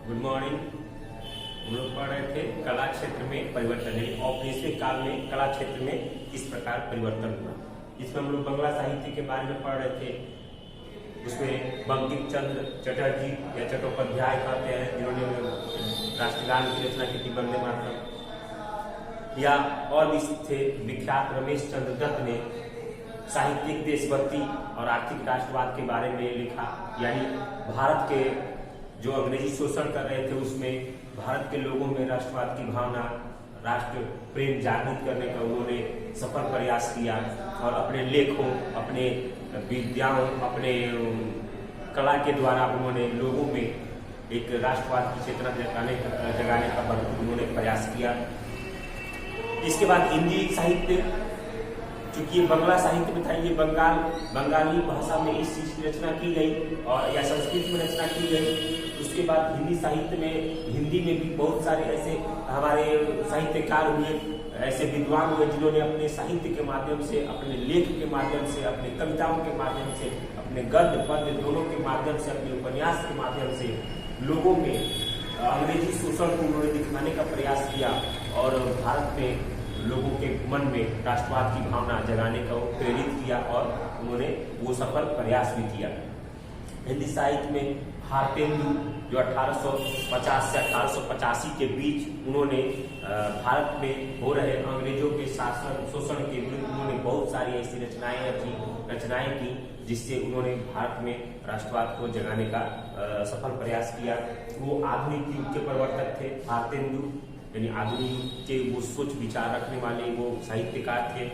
Good morning. हम लोग पढ़ रहे थे कला क्षेत्र में परिवर्तन है औपनिवेशिक काल में कला क्षेत्र में किस प्रकार परिवर्तन हुआ। इसमें हम लोग बंगला साहित्य के बारे में पढ़ रहे थे। उसमें बंकिम चंद्र चटर्जी या चट्टोपाध्याय कहते हैं जिन्होंने राष्ट्रगान की रचना की थी, वंदे मातरम। या और भी थे विख्यात रमेश चंद्र दत्त ने साहित्यिक देशभक्ति और आर्थिक राष्ट्रवाद के बारे में लिखा, यानी भारत के जो अंग्रेजी शोषण कर रहे थे उसमें भारत के लोगों में राष्ट्रवाद की भावना, राष्ट्र प्रेम जागृत करने का उन्होंने सफल प्रयास किया और अपने लेखों, अपने विद्याओं, अपने कला के द्वारा उन्होंने लोगों में एक राष्ट्रवाद की चेतना जगाने का भरपूर उन्होंने प्रयास किया। इसके बाद हिंदी साहित्य, चूंकि ये बंगला साहित्य में था, ये बंगाली भाषा में इस चीज की रचना की गई और या संस्कृत में रचना की गई। उसके बाद हिंदी साहित्य में, हिंदी में भी बहुत सारे ऐसे हमारे साहित्यकार हुए, ऐसे विद्वान हुए जिन्होंने अपने साहित्य के माध्यम से, अपने लेख के माध्यम से, अपने कविताओं के माध्यम से, अपने गद्य पद्य दोनों के माध्यम से, अपने उपन्यास के माध्यम से लोगों में अंग्रेजी शोषण को उन्होंने दिखाने का प्रयास किया और भारत में लोगों के मन में राष्ट्रवाद की भावना जगाने का प्रेरित किया और उन्होंने वो सफल प्रयास भी किया। हिंदी साहित्य में भारतेंदु जो 1850 से 1885 के बीच उन्होंने भारत में हो रहे अंग्रेजों के शासन शोषण के विरुद्ध उन्होंने बहुत सारी ऐसी रचनाएं की जिससे उन्होंने भारत में राष्ट्रवाद को जगाने का सफल प्रयास किया। वो आधुनिक युग के प्रवर्तक थे भारतेंदु, यानी आधुनिक युग के वो सोच विचार रखने वाले वो साहित्यकार थे।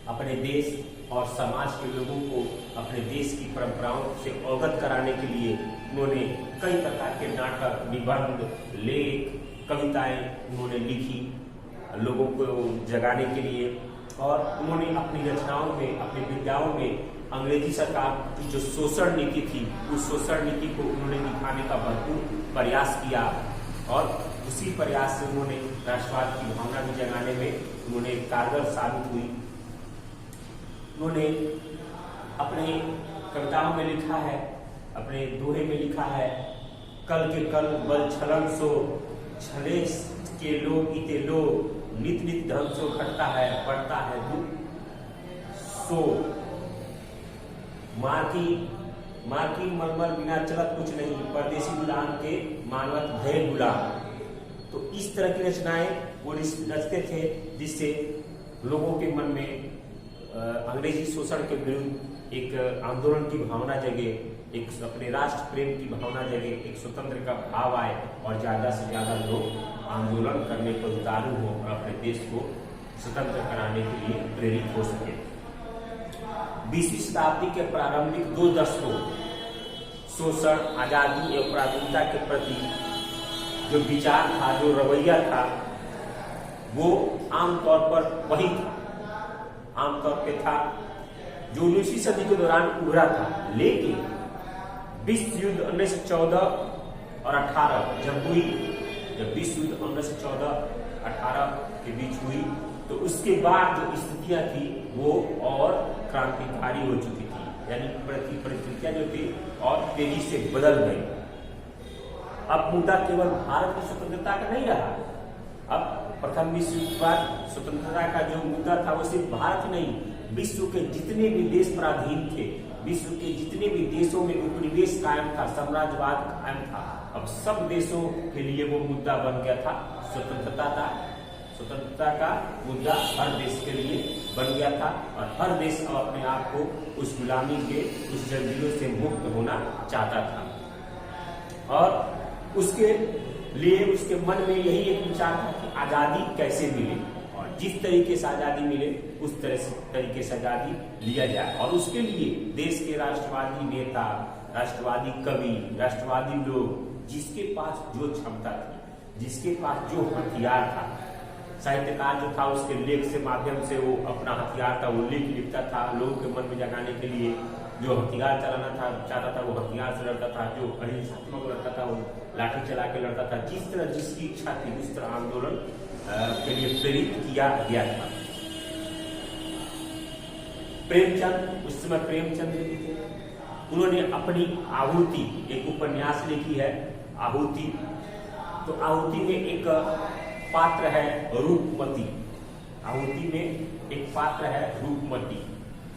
अपने देश और समाज के लोगों को अपने देश की परंपराओं से अवगत कराने के लिए उन्होंने कई प्रकार के नाटक, निबंध, लेख, कविताएं उन्होंने लिखी लोगों को जगाने के लिए। और उन्होंने अपनी रचनाओं में, अपनी विद्याओं में अंग्रेजी सरकार की जो शोषण नीति थी उस शोषण नीति को उन्होंने दिखाने का भरपूर प्रयास किया और उसी प्रयास से उन्होंने राष्ट्रवाद की भावना भी जगाने में उन्होंने कारगर साबित हुई। उन्होंने अपने कविताओं में लिखा है, अपने दोहे में लिखा है, कल के कल बल छलन सो छले के लोग इते लोग नित नित धन सो घटता है बढ़ता है दुख सो मार्की मलमल बिना चलत कुछ नहीं परदेसी गुलाम के मानवत भय गुलाम। तो इस तरह की रचनाएं वो रचते थे जिससे लोगों के मन में अंग्रेजी शोषण के विरुद्ध एक आंदोलन की भावना जगे, एक अपने राष्ट्र प्रेम की भावना जगे, एक स्वतंत्र का भाव आए और ज्यादा से ज्यादा लोग आंदोलन करने को उतारू हो और अपने देश को स्वतंत्र कराने के लिए प्रेरित हो सके। 20वीं शताब्दी के प्रारंभिक 2 दशकों शोषण, आजादी एवं प्राथमिकता के प्रति जो विचार था, जो रवैया था, वो आमतौर पर वही था, आमतौर पे था जो 19वीं सदी के दौरान उभरा था। लेकिन विश्व युद्ध 1914 और 18 जब विश्व युद्ध 1914-18 के बीच हुई तो उसके बाद जो स्थितियां थी वो और क्रांतिकारी हो चुकी थी, यानी परिस्थितियां जो थी और तेजी से बदल गई। अब मुद्दा केवल भारत की स्वतंत्रता का नहीं रहा। अब प्रथम विश्व युद्ध के बाद स्वतंत्रता का जो मुद्दा था वो सिर्फ भारत नहीं, विश्व के जितने भी देश पराधीन थे, विश्व के जितने भी देशों में उपनिवेश कायम था, साम्राज्यवाद कायम था, अब सब देशों के लिए वो मुद्दा बन गया था। स्वतंत्रता का मुद्दा हर देश के लिए बन गया था और हर देश अब अपने आप को उस गुलामी के, उस जंजीरों से मुक्त होना चाहता था। और उसके लिए उसके मन में यही एक विचार था कि आजादी कैसे मिले और जिस तरीके से आजादी मिले उस तरीके से आजादी लिया जाए। और उसके लिए देश के राष्ट्रवादी नेता, राष्ट्रवादी कवि, राष्ट्रवादी लोग, जिसके पास जो क्षमता थी, जिसके पास जो हथियार था, साहित्यकार जो था उसके लेख से माध्यम से वो अपना हथियार था, वो लेख लिखता था, लोगों के मन में जगाने के लिए जो हथियार चलाना चाहता था वो हथियार से लड़ता था, जो अहिंसात्मक लड़ता था वो लाठी चला के लड़ता था। जिस तरह जिसकी इच्छा थी उस तरह आंदोलन के लिए प्रेरित किया गया था। प्रेमचंद, उस समय प्रेमचंद थे, उन्होंने अपनी आहुति एक उपन्यास लिखी है आहुति। तो आहुति में एक पात्र है रूपमती। आहुति में एक पात्र है रूपमती।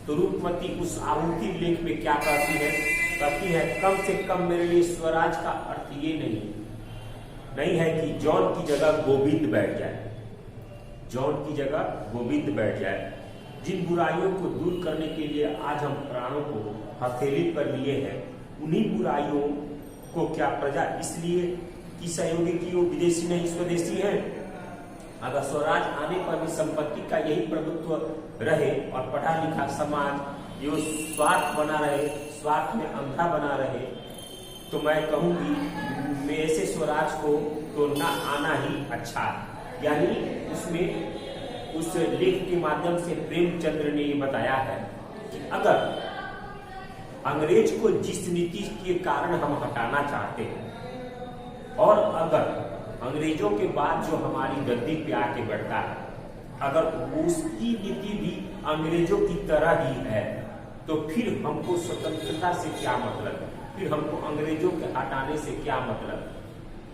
तो रूपमती उस आहुति लेख में क्या कहती है? कहती है कम से कम मेरे लिए स्वराज का अर्थ ये नहीं है कि जॉन की जगह गोविंद बैठ जाए। जॉन की जगह गोविंद बैठ जाए। जिन बुराइयों को दूर करने के लिए आज हम प्राणों को हथेली पर लिए हैं, उन्हीं बुराइयों को क्या प्रजा इसलिए कि सहयोगी की वो विदेशी नहीं स्वदेशी है? अगर स्वराज आने पर भी संपत्ति का यही प्रभुत्व रहे और पढ़ा लिखा समाज यो स्वार्थ बना रहे, स्वार्थ में अंधा बना रहे, तो मैं कहूंगी मैं ऐसे स्वराज को तो न आना ही अच्छा है। यानी उसमें उस लेख के माध्यम से प्रेमचंद्र ने ये बताया है कि अगर अंग्रेज को जिस नीति के कारण हम हटाना चाहते हैं और अगर अंग्रेजों के बाद जो हमारी गद्दी पे आके बैठता है, अगर उसकी नीति भी अंग्रेजों की तरह ही है, तो फिर हमको स्वतंत्रता से क्या मतलब है? फिर हमको अंग्रेजों के हटाने से क्या मतलब?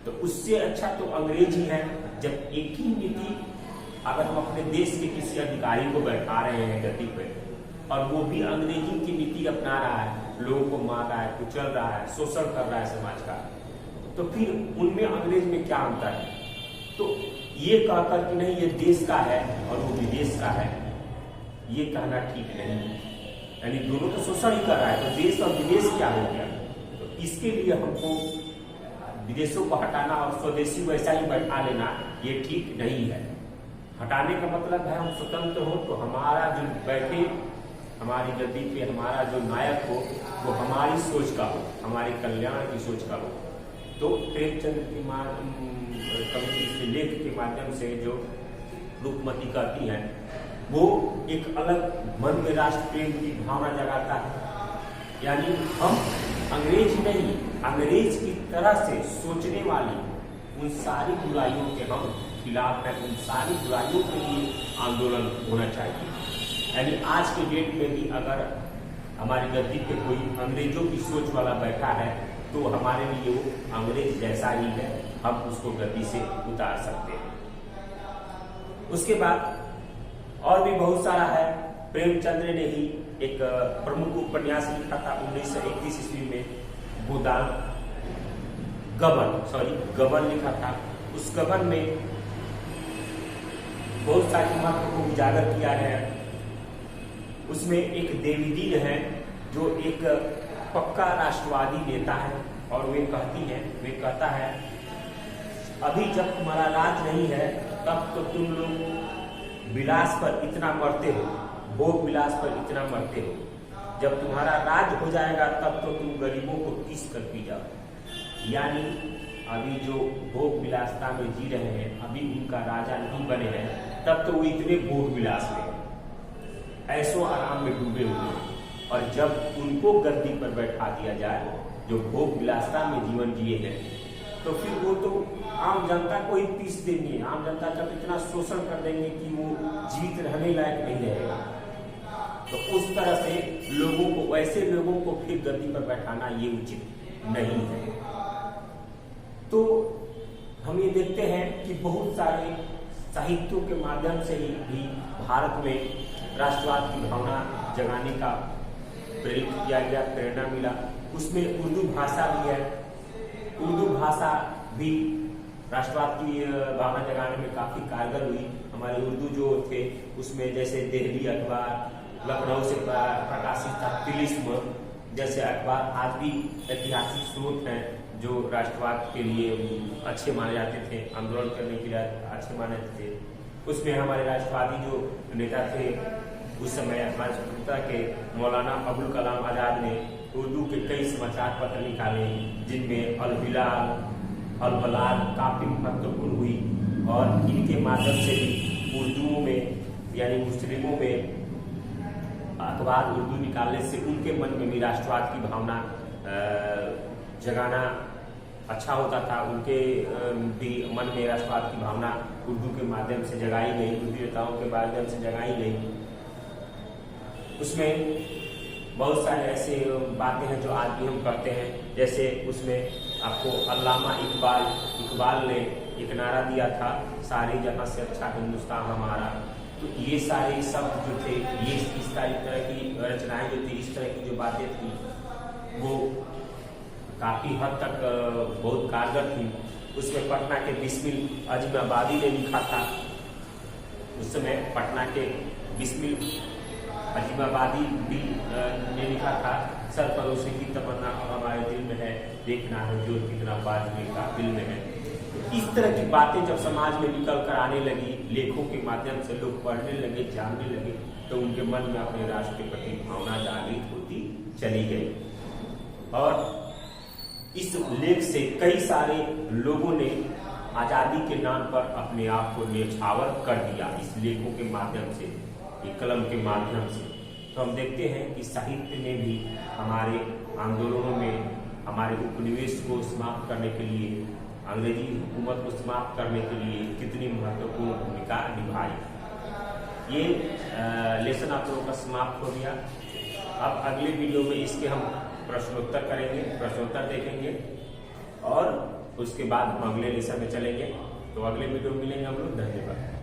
तो उससे अच्छा तो अंग्रेज ही है। जब एक ही नीति अगर हम अपने देश के किसी अधिकारी को बैठा रहे हैं गद्दी पे और वो भी अंग्रेजी की नीति अपना रहा है, लोगों को मार रहा है, कुचल रहा है, शोषण कर रहा है समाज का, तो फिर उनमें अंग्रेज में क्या अंतर है? तो ये कहकर कि नहीं ये देश का है और वो विदेश का है, ये कहना ठीक नहीं। यानी दोनों तो शोषण ही कर रहा है, तो देश और विदेश क्या हो गया? तो इसके लिए हमको विदेशों को हटाना और स्वदेशी वैसा ही बैठा लेना ये ठीक नहीं है। हटाने का मतलब है हम स्वतंत्र हो, तो हमारा जो बैठे हमारी गद्दी पे हमारा जो नायक हो वो हमारी सोच का हो, हमारे कल्याण की सोच का हो। तो प्रेमचंद की कवि के लेख के माध्यम से जो रूपमती कहती है वो एक अलग मन में राष्ट्र प्रेम की भावना जगाता है। यानी हम अंग्रेज नहीं, अंग्रेज की तरह से सोचने वाली उन सारी बुराइयों के हम खिलाफ हैं, उन सारी बुराइयों के लिए आंदोलन होना चाहिए। यानी आज के डेट में भी अगर हमारी गद्दी पे कोई अंग्रेजों की सोच वाला बैठा है तो हमारे लिए वो अंग्रेज जैसा ही है, हम उसको गद्दी से उतार सकते हैं। उसके बाद और भी बहुत सारा है। प्रेमचंद्र ने ही एक प्रमुख उपन्यास लिखा था 1931 ईस्वी में, गबन लिखा था। उस गबन में बहुत सारी महत्व को उजागर किया है। उसमें एक देवीदीन है जो एक पक्का राष्ट्रवादी नेता है और वे कहता है अभी जब तुम्हारा राज नहीं है तब तो तुम लोग विलास पर इतना मरते हो, भोग विलास पर इतना मरते हो, जब तुम्हारा राज हो जाएगा तब तो तुम गरीबों को पीस कर पी जाओ। यानी अभी जो भोग विलासता में जी रहे हैं, अभी उनका राजा नहीं बने हैं, तब तो वो इतने भोग विलास में ऐसो आराम में डूबे हुए हैं, और जब उनको गद्दी पर बैठा दिया जाए जो भोग विलासता में जीवन जिए हैं, तो फिर वो तो आम जनता को ही पीस देंगे। आम जनता का इतना शोषण कर देंगे कि वो जीवित रहने लायक नहीं रहेगा। तो उस तरह से लोगों को, ऐसे लोगों को फिर गद्दी पर बैठाना ये उचित नहीं है। तो हम ये देखते हैं कि बहुत सारे साहित्यों के माध्यम से ही भारत में राष्ट्रवाद की भावना जगाने का प्रेरित किया गया, प्रेरणा मिला। उसमें उर्दू भाषा भी है। उर्दू भाषा भी राष्ट्रवाद की भावना जगाने में काफी कारगर हुई। हमारे उर्दू जो थे उसमें जैसे दिल्ली अखबार, लखनऊ से प्रकाशित था तिलिस्म जैसे अखबार आज भी ऐतिहासिक स्रोत हैं जो राष्ट्रवाद के लिए अच्छे माने जाते थे, आंदोलन करने के लिए अच्छे माने थे। उसमें हमारे राष्ट्रवादी जो नेता थे उस समय हमारे स्वतंत्रता के मौलाना अबुल कलाम आजाद ने उर्दू के कई समाचार पत्र निकाले जिनमें अल हिलाल, अल बलाग काफी महत्वपूर्ण हुई, और इनके माध्यम से भी उर्दुओं में यानी मुस्लिमों में अखबार उर्दू निकालने से उनके मन में भी राष्ट्रवाद की भावना जगाना अच्छा होता था। उनके भी मन में राष्ट्रवाद की भावना उर्दू के माध्यम से जगाई गई, उर्दू नेताओं के माध्यम से जगाई गई। उसमें बहुत सारे ऐसे बातें हैं जो आज भी हम करते हैं, जैसे उसमें आपको अल्लामा इकबाल ने एक नारा दिया था, सारे जहां से अच्छा हिंदुस्तान हमारा। तो ये सारे शब्द जो थे, ये इस तरह की रचनाएं जो थी, इस तरह की जो बातें थी, वो काफी हद तक बहुत कारगर थी। उसमें पटना के बिस्मिल अजीमाबादी ने लिखा था। उस समय पटना के बिस्मिल अजीमाबादी भी ने लिखा था, सरफरोशी की तमन्ना हमारे दिल में है, देखना है जो कितना बाजने का दिल में है। इस तरह की बातें जब समाज में निकल कर आने लगी, लेखों के माध्यम से लोग पढ़ने लगे, जानने लगे, तो उनके मन में अपने राष्ट्र के प्रति भावना जागृत होती चली गई। और इस लेख से कई सारे लोगों ने आजादी के नाम पर अपने आप को न्यौछावर कर दिया, इस लेखों के माध्यम से, ये कलम के माध्यम से। तो हम देखते हैं कि साहित्य ने भी हमारे आंदोलनों में हमारे उपनिवेश को समाप्त करने के लिए, अंग्रेजी हुकूमत को समाप्त करने के लिए कितनी महत्वपूर्ण भूमिका निभाई। ये लेसन आप लोगों का समाप्त हो गया। अब अगले वीडियो में इसके हम प्रश्नोत्तर करेंगे, प्रश्नोत्तर देखेंगे और उसके बाद हम अगले लेसन में चलेंगे। तो अगले वीडियो में मिलेंगे हम लोग। धन्यवाद।